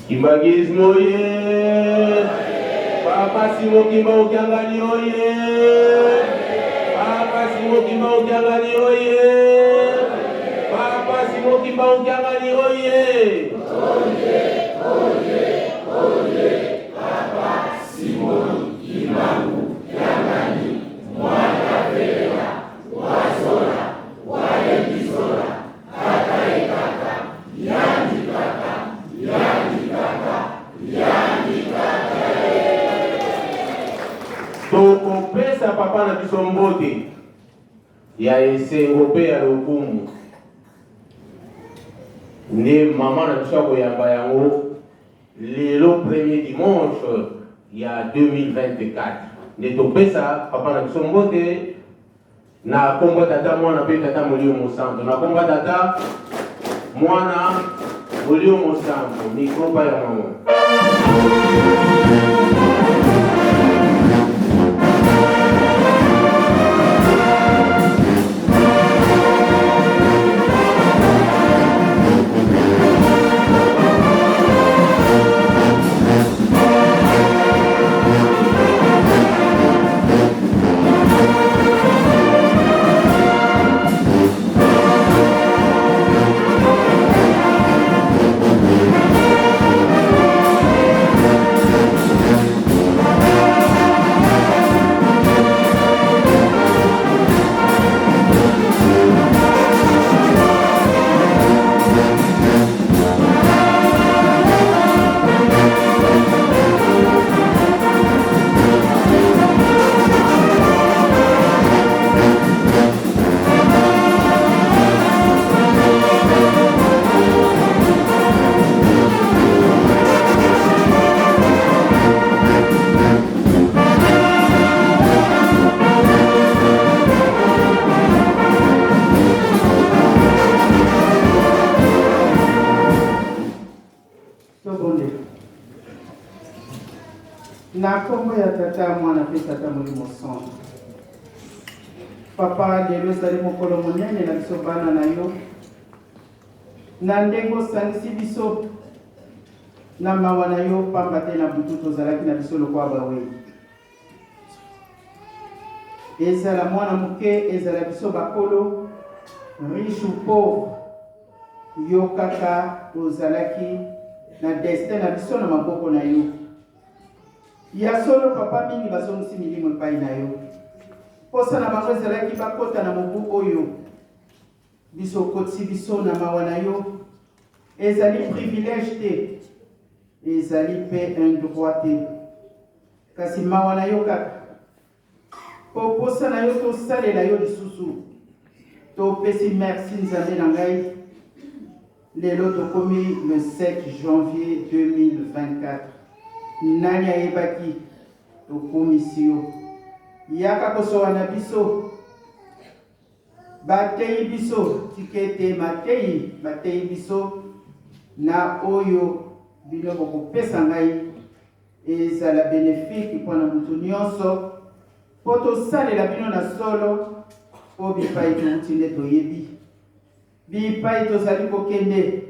Kimbagismo oye! Papa Simo Kimba Ukiangani oye! Papa Simo Kimba Ukiangani oye! Papa Simo Kimba Ukiangani oye! Papa Simo Kimba Ukiangani mwana vera wazora waelizora kaka ekaka yani kaka tokopesa papa na biso mbote ya esengo mpe ya lokumu nde mama na biso akoyamba yango lelo premier dimanche ya 2024 nde topesa papa na biso mbote na kombo tata mwana mpe tata molio mosantu na kombo tata mwana molio mosantu mikropa ya mama. Na kombo ya tata mwana pe tata molimo santu papa lelo ezali mokolo monene na biso bana na yo na ndenge osangisi biso na mawa na yo pamba te na butu tozalaki na biso lokwa bawei ezala mwana moke ezala biso bakolo riche ou pauvre yo kaka ozalaki na destin na biso na maboko na yo ya solo papa mingi bazongisi milimo epai na yo posa na bango ezalaki bakota na mobu oyo biso okotisi biso na mawa na yo ezali privilège te ezali mpe un droit te kasi mawa na yo kaka po posa na yo tosalela yo lisusu topesi merci nzambe na ngai lelo tokomi le 7 janvier 2024 nani ayebaki tokomisi yo yaka kosowa na biso bateyi biso tikete mateyi bateyi biso na oyo bino bokopesa ngai ezala bénéfique mpona mutu nyonso po tosalela bino na solo po bipai touti nde toyebi bipai tozali kokende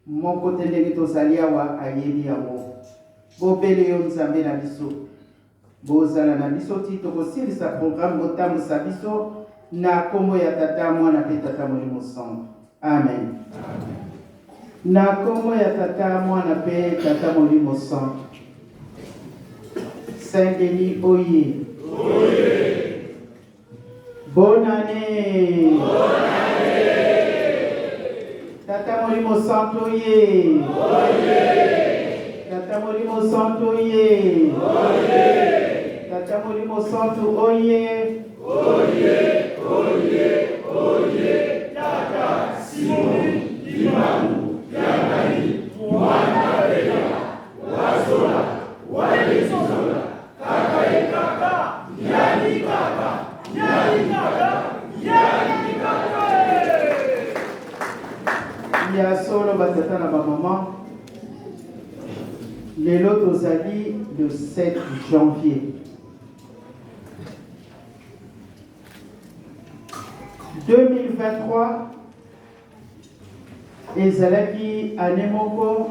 moko te ndenge tozali awa ayebi yango bobele yo nzambe na biso bozala na biso ti tokosilisa programme botambwisa biso na kombo ya tata mwana mpe tata molimo santu amen. Na kombo ya tata mwana mpe tata molimo santu Saint-Denis oye bonne année tata molimo santu oye tata molimo santu oye tata molimo santu oye Tata Simon Kimbangu Kiangani mwana vera wazora waelizora kaka ekaka yani kaka ya solo batata na bamama lelo tozali le 7 janvier 2023 ezalaki année moko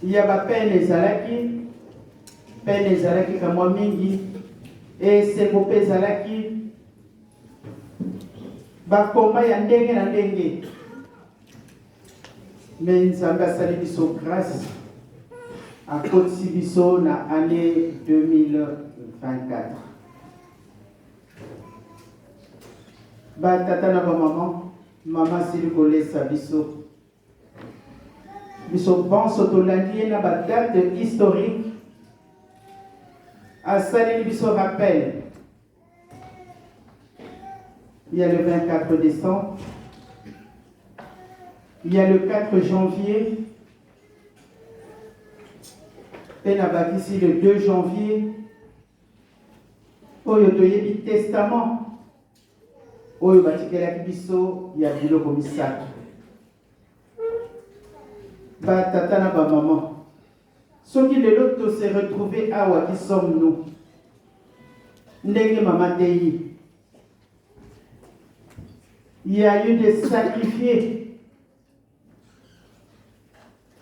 Il y a ba peine ezalaki kamwa mingi et c'est pour ezalaki ba komba ya ndenge na ndenge. Mais Nzambe asali biso grâce à kotisi biso na année 2024. Ba tata na ba maman sili kolesa biso. Biso pense tolandi na ba date historique. Asali biso rappel. Il y a le 24 décembre. Il y a le 4 janvier. Et là-bas ici le 2 janvier. Oyo toyebi testament. Oyo batikela biso ya biloko misato. Ba tata na ba maman. Soki lelo to se retrouver awa qui sommes-nous. Ndenge maman Deyi. Il y a eu des sacrifiés.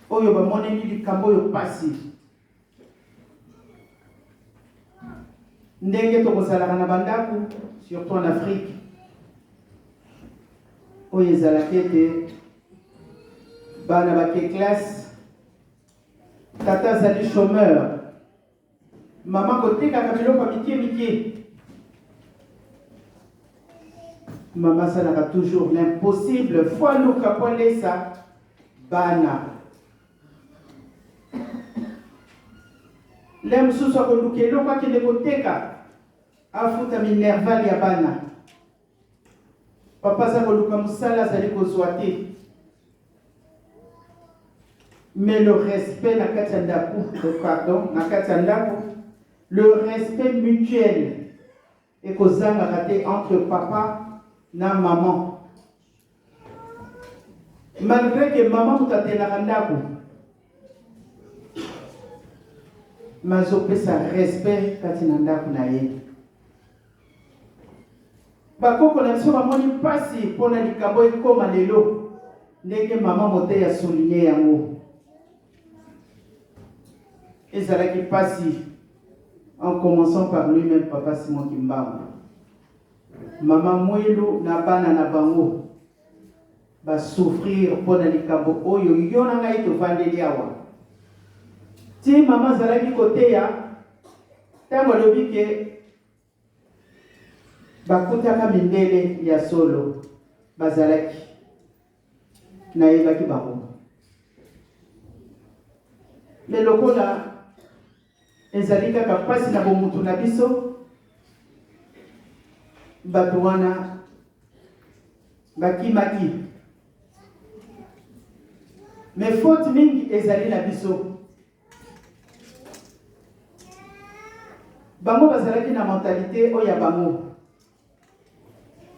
Oyo ba moneni likambo yo pasi. Ndenge to kozalaka na bandaku, surtout en Afrique. Oyo ezalaki ete bana bake classe. Tata zali chômeur. Maman kotekaka biloko mikie. Maman salaka toujours l'impossible. Fois luka po lesa bana. Le mosusu akoluka eloko akende koteka afuta minerval ya bana. Papa aza koluka mosala azali kozwa te. Mais le respect na kati ya ndako, le respect mutuel ekozangaka te entre papa na maman. Malgré que maman mutatelaka ndako, mazopesa respect kati na ndako na ye. Bakoko na biso bamoni mpasi mpona likambo ekoma lelo ndenge maman mote ya souligné yango. Ezalaki mpasi en commençant par lui-même papa Simon Kimbangu. Maman Mwelu na bana na bango ba souffrir mpona likambo oyo yo na ngai tovandeli awa. Ti maman zalaki koteya tango lobi ke bakutaka mindele ya solo bazalaki na yebaki bango. Le lokola ezali kaka pasi na bomutu na biso bato wana bakimaki. Mais faute mingi ezali na biso. Bango bazalaki na mentalité oya bango.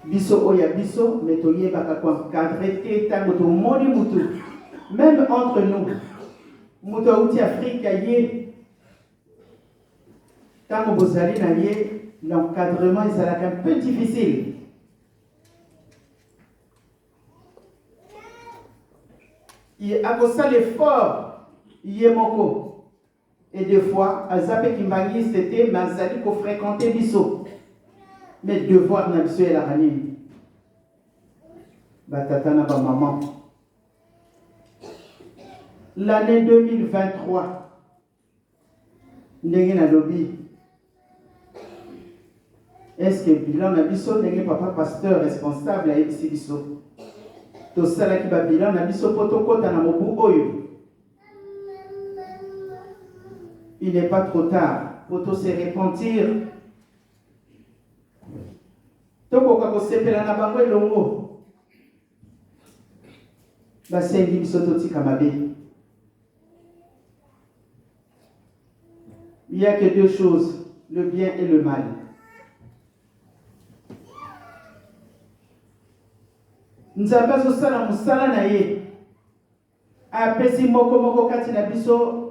Biso oya biso, mais toyebaka kwa cadre te tango to moni mutu. Même entre nous. Mutu auti Afrique ye. Tango bozali na ye, l'encadrement est un peu difficile. Il a ça l'effort, yemoko. Et des fois, Azape Kimbangi, c'était Mazali qu'on fréquentait Bisso. Mais devoir n'a biso et la ranine. Batatana ba maman. L'année 2023, Ndenge na lobby. Est-ce que bilan na biso ndenge papa pasteur responsable à ebisi biso? To sala ki ba bilan na biso poto kota na mobu oyo. Il n'est pas trop tard pour se repentir. Toko kako sepela na bango elongo. Ba sengi biso totika mabe. Il n'y a que deux choses, le bien et le mal. Nzambe azosala musala na ye. Apesi moko kati na biso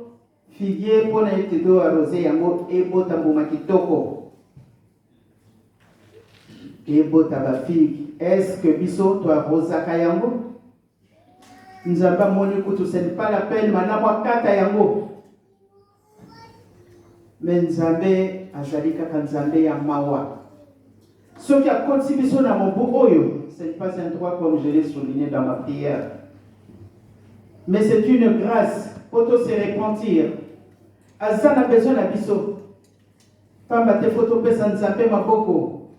figuier pona ete do arrosé yango ebota mbuma kitoko. Ebota ba figue. Est-ce que biso to arrosaka yango? Nzamba moni kutu, ce n'est pas la peine manabwa kata yango. Mais Nzambe azali kaka Nzambe ya mawa. Ce qui a continué sur la oyo, ce n'est pas un droit comme je l'ai souligné dans ma prière. Mais c'est une grâce pour se repentir. Azana a besoin d'abisso. Pamba te photo pesa Nzambe maboko.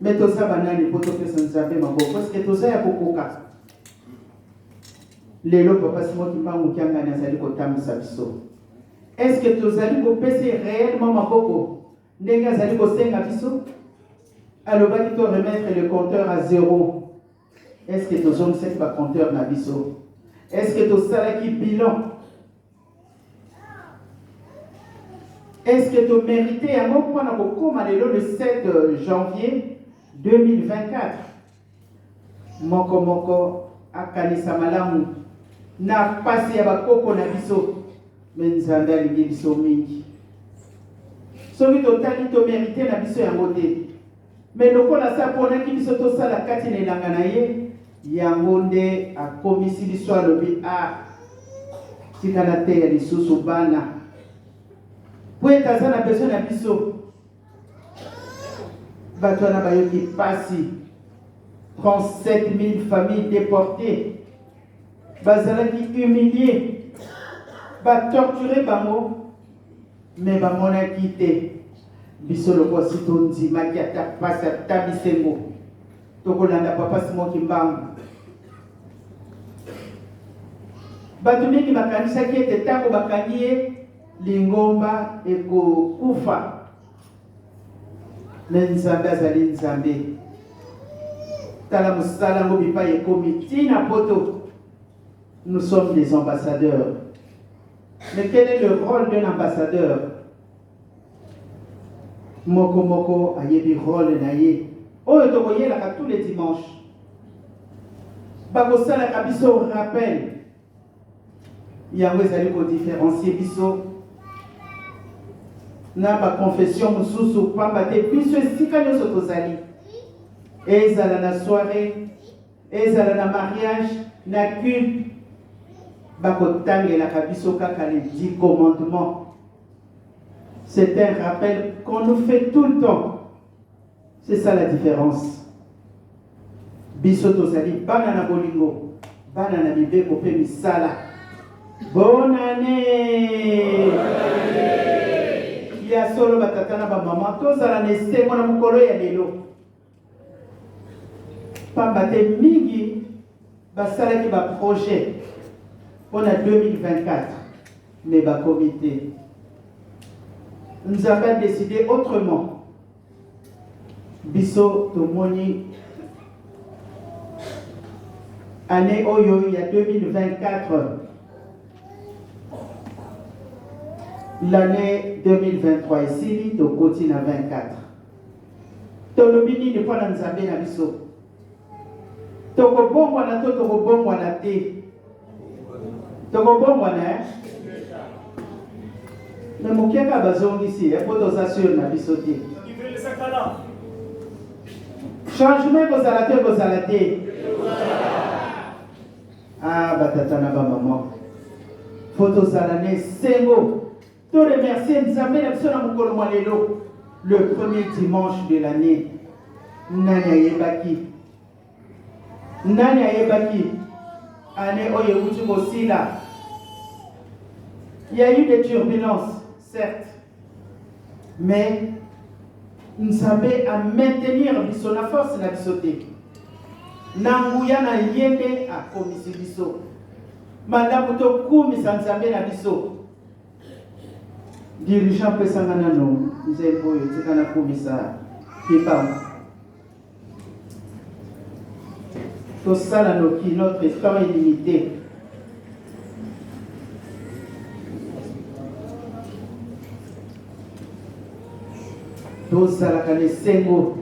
Mais to sa banani photo pesa Nzambe maboko. Parce que to sa ya kokoka. Lelo papa simo kimbangu kianga nazali kotamisa biso. Est-ce que tu as dit réellement maboko? Ndenge azali kosenga biso? Alors, il faut remettre le compteur à 0. Est-ce que tu as fait le compteur na biso? Est-ce que tu as fait bilan? Est-ce que tu méritais un mot pour le 7 janvier 2024? Moko akanisa malamu na pasi ya bakoko na biso. Mais Nzambe alingi biso mingi. Soki totali to mérité na biso yango te. Mais lokola sa pona ki biso to sala kati na elanga na ye, yango nde akomisi biso alobi tika na te ya lisusu bana. Po etaza na besoin na biso. Bato na bayoki pasi. 37 000 familles déportées. Bazalaki humiliés. Va torturer bango, mais va mon quitté. Biso le voici ton dit, ma qui a passé à tabisengo. Tokolanda papa simo kimbangu. Batumi ki makanisa ki ete tango bakanie lingomba eko kufa. Nzambe azali Nzambe. Tala musala ngo bipa ekomi tina poto. Nous sommes des ambassadeurs. Mais quel est le rôle d'un ambassadeur? Moko moko ayebi rôle na ye. Oyo tokoyelaka tous les dimanches. Bakosalaka biso rappel. Yango ezali kodiférencier biso na baconfession mosusu pamba te biso esika nyonso tozali. Ezala na soirée, ezala na mariage, na culte. Bakotangela biso kaka les 10 commandements. C'est un rappel qu'on nous fait tout le temps. C'est ça la différence. Biso tozali bana na bolingo, bana na bibeko pe misala. Bonne année. Ya solo batata na ba maman tozala na esengo na mukolo ya lelo. Pamba te mingi basalaki ba projet. On a 2024, mais bas comité. Nous avons décidé autrement. Biso Tomoni, année Oyo, il y a 2024. L'année 2023 ici, au côté à 24. Tolobini ne pas dans Nzambe na biso. Toko bongo na to toko bongo na te. Toko bongo na mais mon cœur a besoin ici, il faut t'assurer na biso te. Changement vos alatés. Ah batata na ba maman. Faut t'alane sengo. Tout remercier Nzambe na biso na mukolo mwa lelo. Le premier dimanche de l'année. Nani ayebaki. Nani ayebaki. Année oye uti mosila. Il y a eu des turbulences, certes. Mais Nzambe a maintenir biso na force na biso te. Nanguya na yende a komisi biso. Mandamu to kumisa Nzambe na biso. Dirigeant pesangana no, nzembo yotikana kumisa kipa. Tout ça là notre temps est limité. Tout ça là quand sengo.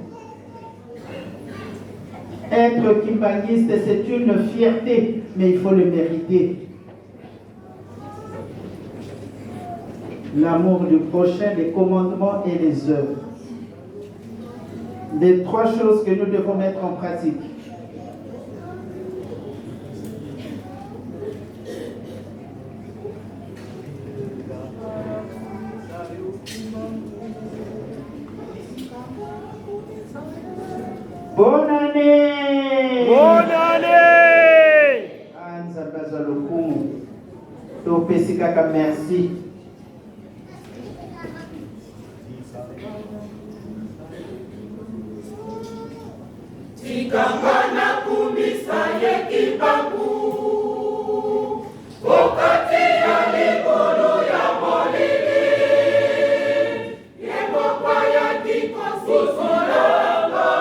Être kimbaniste c'est une fierté, mais il faut le mériter. L'amour du prochain, les commandements et les œuvres. Les trois choses que nous devons mettre en pratique. topesi kaka merci. Tikangana kumisa yekibangu wakati ya likolo ya molili yemokwa ya kikososolanga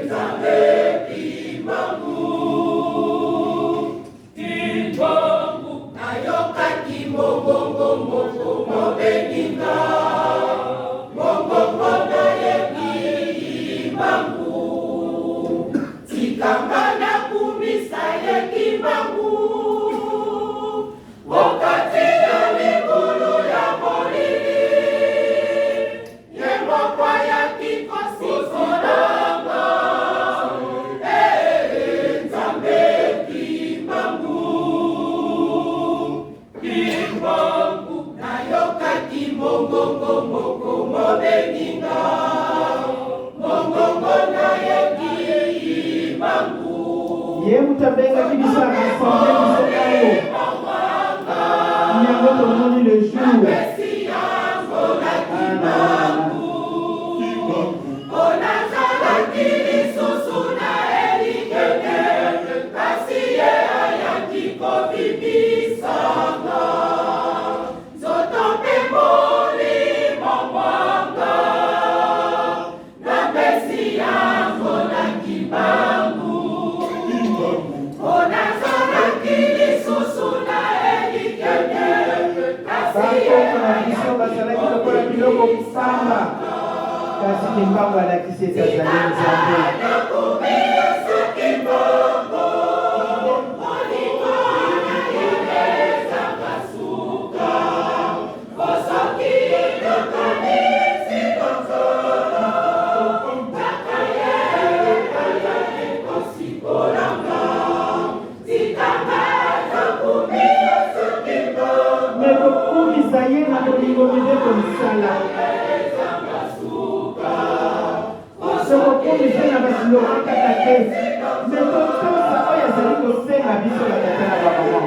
nzambe kimbangu nayoka kimbongongo mobeninga mbongongo naye tikangana kumisa yekibangu wakati ya likolo ya molili yemokwa ya kikososolanga nzambe kimbangu nayoka kimbongongo mobeninga mbongongo naye Ye mutabenga kibisa rassemble bisokayo. Nyango tomoni le jour. Kasi kimbangu alakisi Tanzania Nzambe. Mekokumisa ye na bolingo bide komisala. Sokokumisa na basiloko kaka te. Mekotosa oyo azali kosenga biso batata na bamama.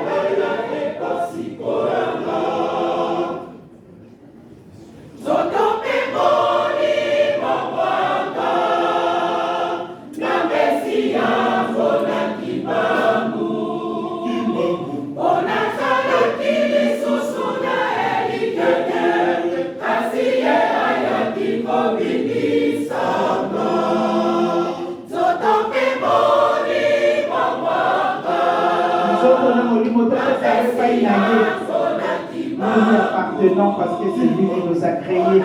Nous lui appartenons parce que c'est lui qui nous a créés.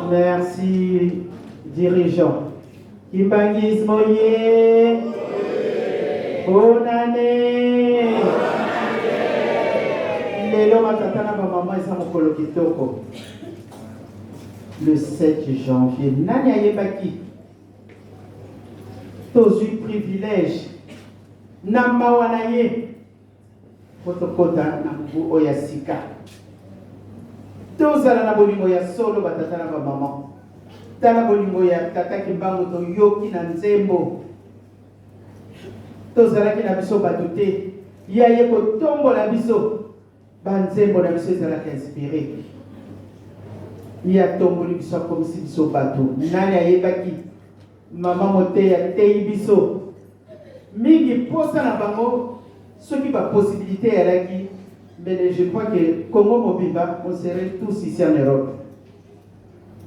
Merci, dirigeant. Ibangis Moye. Bonne année. Lelo matatana ba maman isa mokolo kitoko. Le 7 janvier. Nani ayebaki. Tozui privilège. Namba wanaye. Fotokota na mbu oyasika. Tozala na bolingo ya solo batata na ba maman. Tala bolingo ya tata kimbangu to yoki na nzembo. Tozalaki na biso bato te. Yaye kotombola biso. Banzembo na biso ezalaki inspiré. Ya tomboli biso akomisi biso bato. Nani ayebaki mama moteya tei biso. Mingi posa na bango soki ba possibilité yalaki. Mais je crois que Congo Mobimba, on serait tous ici en Europe.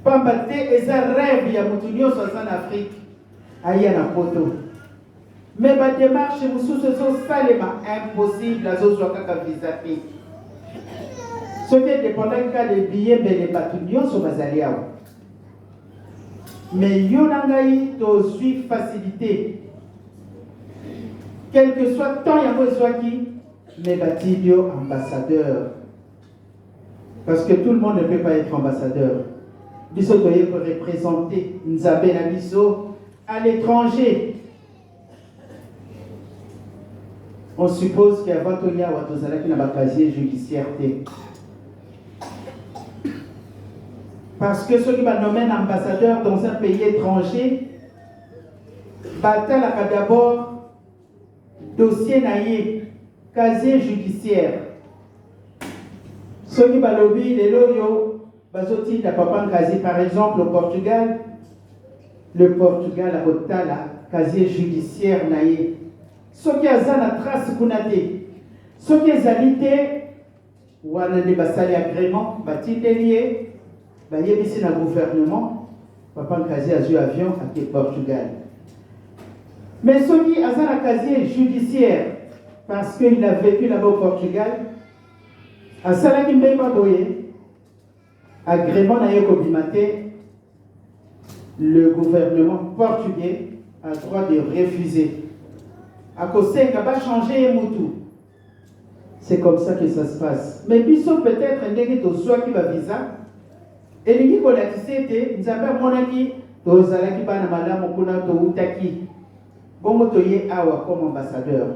Pambate et un rêve, il y a Moutounio en Afrique. Aïe na poto. Mais ma démarche, vous sous ce salema impossible à Zozouaka Visapi. Ce qui est dépendant cas des billets, mais les Matounio sont Mazaliao. Mais Yonangaï, to suis facilité. Quel que soit temps, il y a besoin qui, mais Batidio ambassadeur. Parce que tout le monde ne peut pas être ambassadeur. Biso doit représenter Nzabé Nabiso à l'étranger. On suppose qu'avant qu'il y a un casier judiciaire. Parce que ceux qui va nommer un ambassadeur dans un pays étranger, Batal a d'abord dossier naïe, casier judiciaire. Ceux qui va lobby les loyaux, bazoti n'a pas un casier. Par exemple, au Portugal, le Portugal a voté la casier judiciaire naïe. Ceux qui ont la trace kunate, ceux qui ontalité, ou on a des basali agrément, bâti lié, bah y a ici dans le gouvernement, papa un casier à avion à Portugal. Mais ceux qui ont la casier judiciaire, parce qu'il a vécu là-bas au Portugal, à Salaki Mbemba Boye, agrément n'a pas bimaté, le gouvernement portugais a le droit de refuser. À cause de va changer Moutou. C'est comme ça que ça se passe. Mais Bissot peut-être un dégué de soi qui va visa. Et les gens qui ont nous avons monaki, nous allons qui va na madame Mokuna to utaki. Bon motoye awa comme ambassadeur.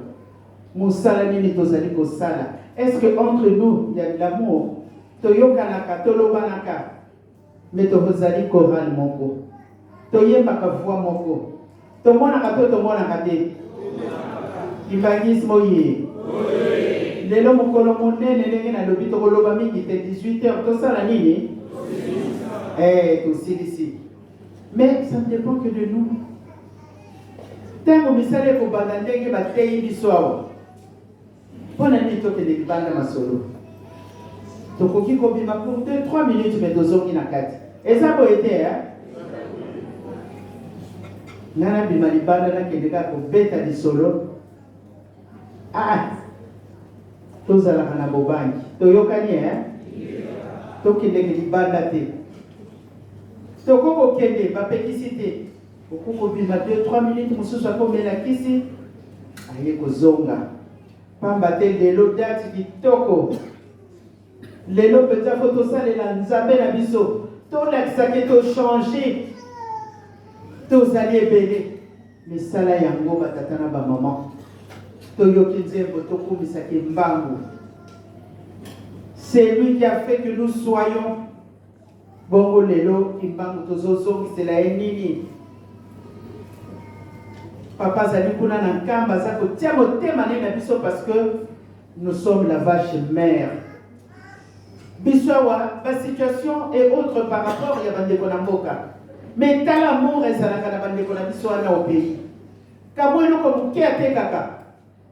Moussala nini tozali ko sala. Est-ce que entre nous il y a de l'amour? Toyoka naka toloba naka. Mais tozali choral moko. Toyemba ka voix moko. Tomona ka to tomona ka te. Ivanisme oye. Lelo mokolo monene ndenge na lobi tokoloba mingi te 18h tosala nini? Ici. Mais ça ne dépend que de nous. Tango misale ko banda ndenge batei biso awa. Pona nini tokende libanda masolo. Tokoki kobima pour 2-3 minutes mais tozoki na kati. Eza boyete Nana bima libanda na kende ka ko beta di solo. Tozalaka na bobangi toyokani tokendeke libanda te tokoko kende bapekisi te okoko bima 2-3 minutes mosusu akomela kisi aye kozonga pamba te lelo dati kitoko lelo mpenza fo tosalela nzambe na biso tolakisaki tochange tozali ebele misala yango batata na bamama c'est lui qui a fait que nous soyons bongo lelo imbangu tozozo c'est la nini papa zali kuna na nkamba za ko tia motema na biso parce que nous sommes la vache mère biso wa la situation est autre par rapport ya bandeko na mboka mais tal amour ezalaka na bandeko na biso na au pays kamwelo ko mukia te kaka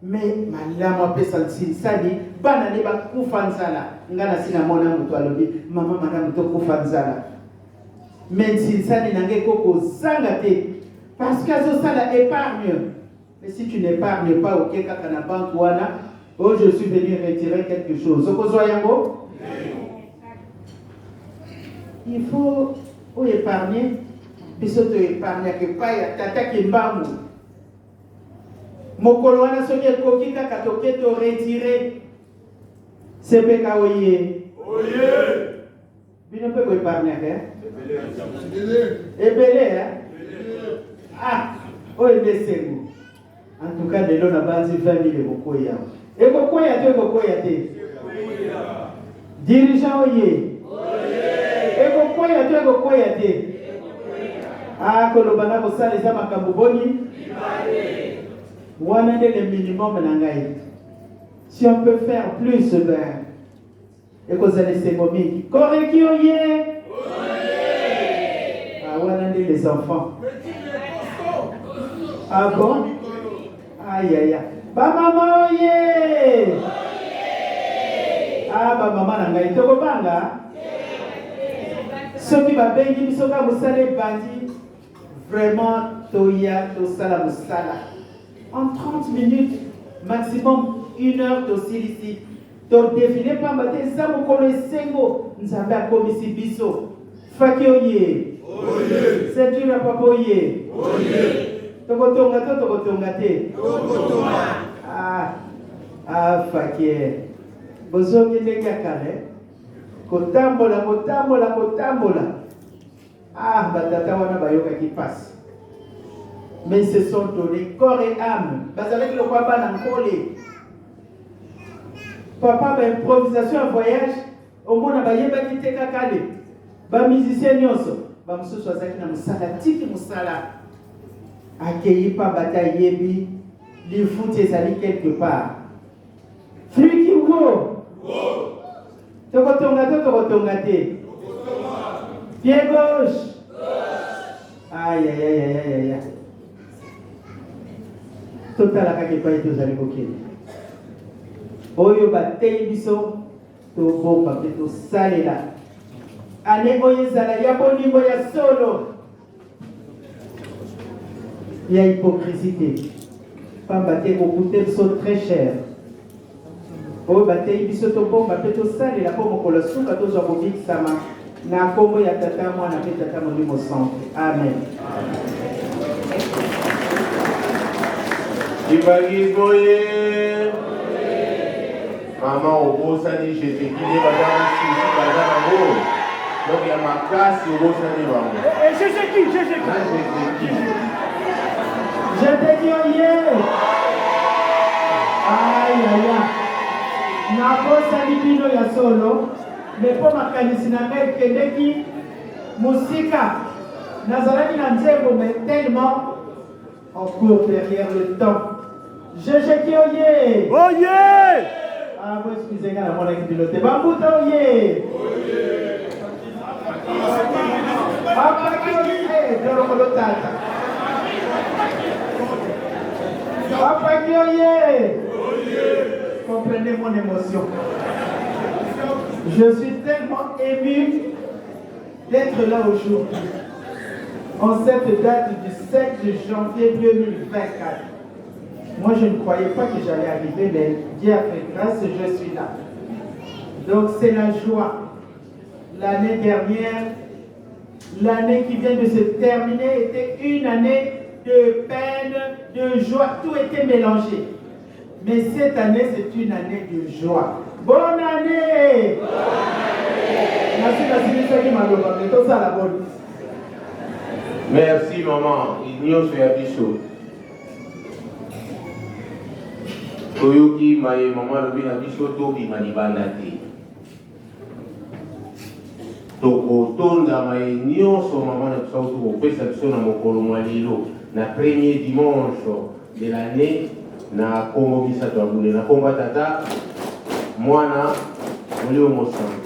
mais malama pesa nsali bana ne bakufa nzala ngana sina mona mutu alobi mama madame to kufa nzala mais nsali nange koko zanga te parce que ça la épargne mais si tu n'épargnes pas au kaka na banque wana oh je suis venu retirer quelque chose okozwa yango il faut épargner biso to épargner que pas ya tata kimbangu mokolo wana soki ekoki kaka toke to retirer sepeka oye bino mpe koepargne ebele oyo nde sengo en tout cas lelo na banzi 20 000 ekokoya ekokoya to ekokoya te dirigeant oye ekokoya to ekokoya te koloba na kosala eza makambo boni wana nde le minimum na ngai si on peut faire plus ben ekozala esengo mingi koreki oye wana nde les enfants bon aïe aïe bamama oye bamama na ngai tokobanga Ceux qui va bengi biso ka musala bandi vraiment toya to sala musala en 30 minutes maximum 1 heure to silisi to défilé pa mbate za mokolo esengo nzambe akomisi biso faki oye oye c'est dur papa oye oye tokotonga te faki bozongi ndenge ya kale kotambola batata wana bayokaki pasi mais ils se sont donnés corps et âme bazalaki lokwa bana nkole papa baimprovisation ya voyage omona bayebaki te kakale bamusicien nyonso bamosusu azalaki na mosala tiki mosala akei pa bata yebi lifuti ezali quelque part friki wo tokotonga te pied gauche aïe totalaka kepai tozali kokende oyo batei biso tobomba mpe tosalela ane oyo ezala ya bolingo ya solo ya hypocrisie te pamba te kokute biso très cher oyo batei biso tobomba mpe tosalela mpo mokolo suka tozwa kobikisama na kombo ya tata mwana mpe tata molimo centre amen. Ibagiboye Maman obosani Jésus-Christ badana susi badana ngo donc ya makasi obosani bango Jésus-Christ je te dis oye aïe nakosali bino ya solo mais mpo makanisi na ngai ekendeki mosika nazalaki na nzembo mais tellement on court derrière le temps Jésus-Christ oye oye vous excusez-moi la monnaie qui pilote bambuta oye apaki oye dorokolo tata apaki oye comprenez mon émotion. Je suis tellement ému d'être là aujourd'hui, en cette date du 7 janvier 2024. Moi, je ne croyais pas que j'allais arriver, mais Dieu a fait grâce, je suis là. Donc, c'est la joie. L'année dernière, l'année qui vient de se terminer était une année de peine, de joie, tout était mélangé. Mais cette année, c'est une année de joie. Bonne année! Merci maman, il y a fait biso. Toyoki maye maman lobi na biso tobi manibanda te. Toko tonda maye nyonso maman na biso to pesa biso na mokolo mwalilo na premier dimanche de l'année na Congo misato abule na komba tata mwana mulio mosango